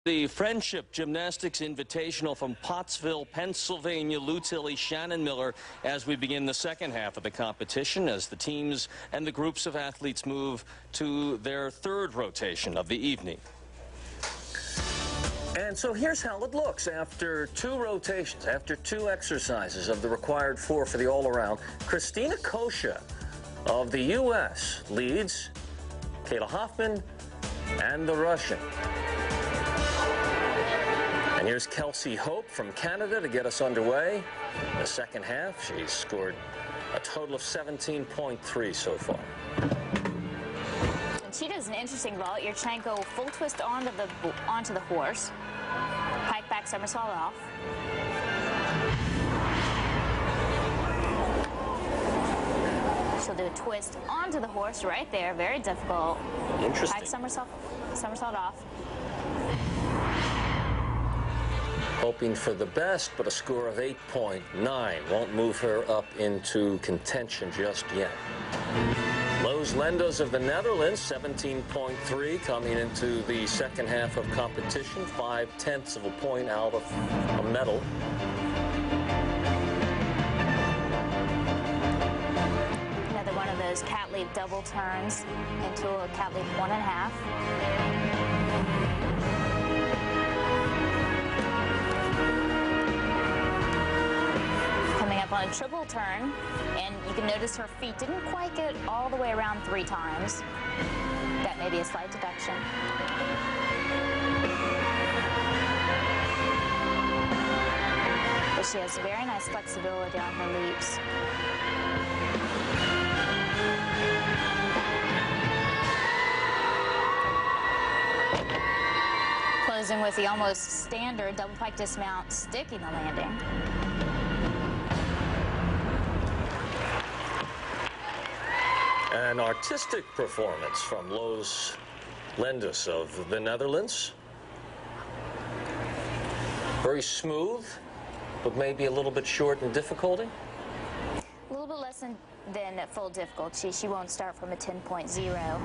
The Friendship Gymnastics Invitational from Pottsville, Pennsylvania. Lou Tilley, Shannon Miller, as we begin the second half of the competition, as the teams and the groups of athletes move to their third rotation of the evening. And so here's how it looks after two rotations, after two exercises of the required four for the all-around. Christina Kosha of the U.S. leads Kayla Hoffman and the Russian. And here's Kelsey Hope from Canada to get us underway. In the second half, she's scored a total of 17.3 so far. And she does an interesting vault. Yurchenko full twist onto the horse. Pike back somersault off. She'll do a twist onto the horse right there. Very difficult. Interesting. Pike somersault off. Hoping for the best, but a score of 8.9 won't move her up into contention just yet. Loes Lendos of the Netherlands, 17.3 coming into the second half of competition, 0.5 of a point out of a medal. Another one of those cat leap double turns into a cat leap 1.5. On a triple turn, and you can notice her feet didn't quite get all the way around 3 times. That may be a slight deduction. But she has very nice flexibility on her leaps. Closing with the almost standard double pike dismount, sticking the landing. An artistic performance from Loes Lendos of the Netherlands. Very smooth, but maybe a little bit short in difficulty. A little bit less than full difficulty. She won't start from a 10.0.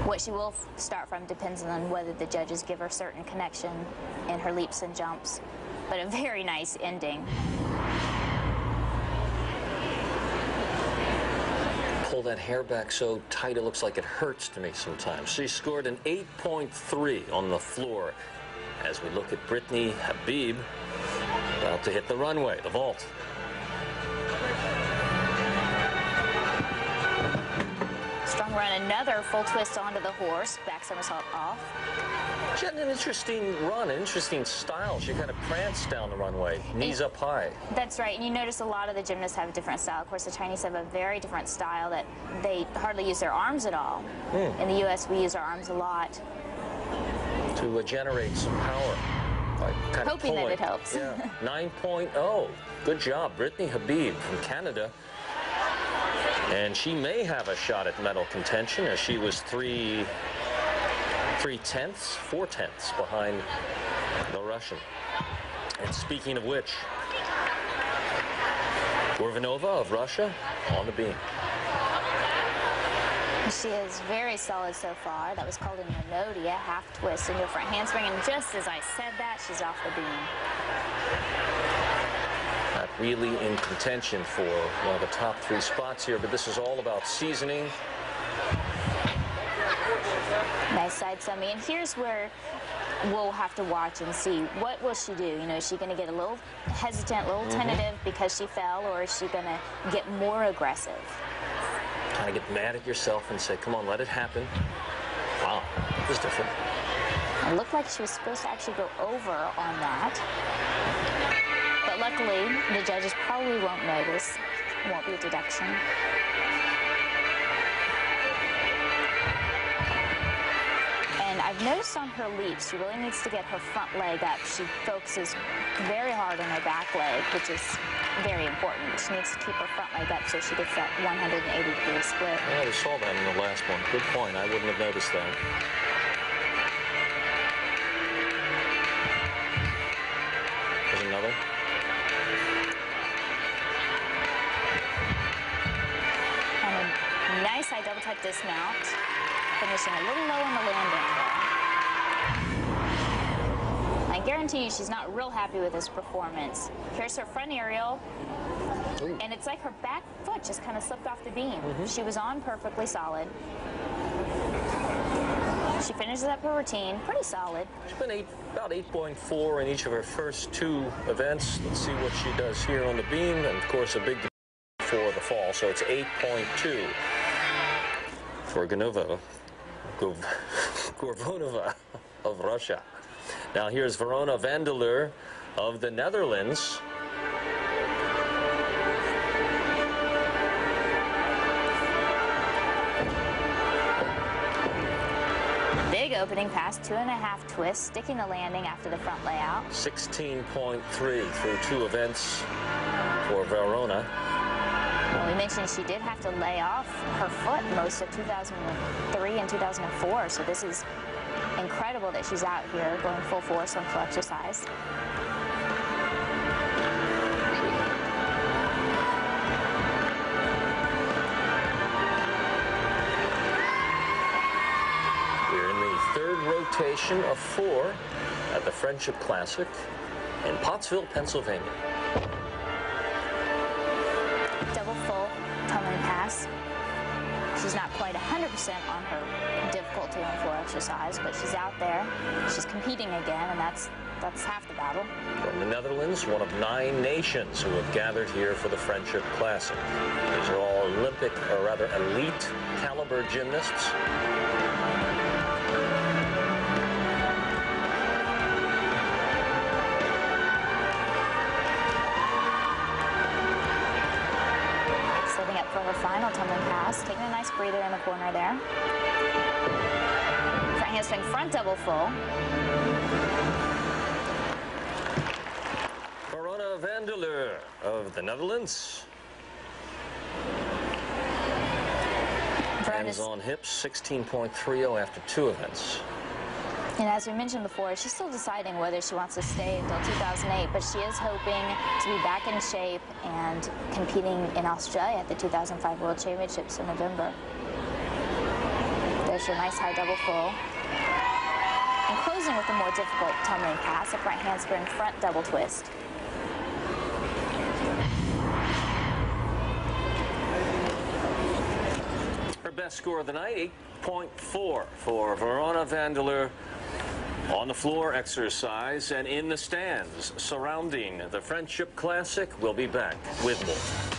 What she will start from depends on whether the judges give her certain connection in her leaps and jumps. But a very nice ending. Pull that hair back so tight it looks like it hurts to me sometimes. She scored an 8.3 on the floor as we look at Brittany Habib about to hit the runway, the vault. Strong run, another full twist onto the horse, back somersault off. She had an interesting run, an interesting style. She kind of pranced down the runway, knees up high. That's right, and you notice a lot of the gymnasts have a different style. Of course, the Chinese have a very different style that they hardly use their arms at all. In the U.S., we use our arms a lot. To generate some power. Kind Hoping of that it helps. Yeah, 9.0. Good job, Brittany Habib from Canada. And she may have a shot at medal contention, as she was 4 tenths behind the Russian. And speaking of which, Gorvanova of Russia on the beam. She is very solid so far. That was called a Menotti, a half twist into a front handspring, and just as I said that, she's off the beam. Not really in contention for one of the top 3 spots here, but this is all about seasoning. Nice side semi, and here's where we'll have to watch and see what will she do. You know, is she going to get a little hesitant, a little tentative because she fell, or is she going to get more aggressive? Kind of get mad at yourself and say, come on, let it happen. Wow, that was different. It looked like she was supposed to actually go over on that. But luckily, the judges probably won't notice. It won't be a deduction. And I've noticed on her leaps, she really needs to get her front leg up. She focuses very hard on her back leg, which is very important. She needs to keep her front leg up so she gets that 180-degree split. Yeah, we saw that in the last one. Good point. I wouldn't have noticed that. There's another. And a nice high double type dismount, finishing a little low on the landing. guarantee you she's not real happy with this performance. Here's her front aerial. Ooh. And it's like her back foot just kind of slipped off the beam. She was on perfectly solid. She finishes up her routine pretty solid. She's been about 8.4 in each of her first 2 events. Let's see what she does here on the beam, and of course a big for the fall. So it's 8.2 for Gorvonova of Russia. Now here's Verona van der Leur of the Netherlands. Big opening pass, 2.5 twists, sticking the landing after the front layout. 16.3 through 2 events for Verona. Well, we mentioned she did have to lay off her foot most of 2003 and 2004, so this is incredible that she's out here going full force on full exercise. Rotation of 4 at the Friendship Classic in Pottsville, Pennsylvania. Double full tumbling pass. She's not quite 100% on her difficulty on full exercise, but she's out there. She's competing again, and that's half the battle. From the Netherlands, one of 9 nations who have gathered here for the Friendship Classic. These are all Olympic, or rather elite caliber gymnasts. For her final tumbling pass, taking a nice breather in the corner there. Front handspring, front double full. Verona van der Leur of the Netherlands. Hands on hips, 16.30 after 2 events. And as we mentioned before, she's still deciding whether she wants to stay until 2008, but she is hoping to be back in shape and competing in Australia at the 2005 World Championships in November. There's your nice high double full. And closing with a more difficult tumbling pass, a front handspring, front double twist. Her best score of the night, 8.4 for Verona van der Leur. On the floor exercise and in the stands surrounding the Friendship Classic. We'll be back with more.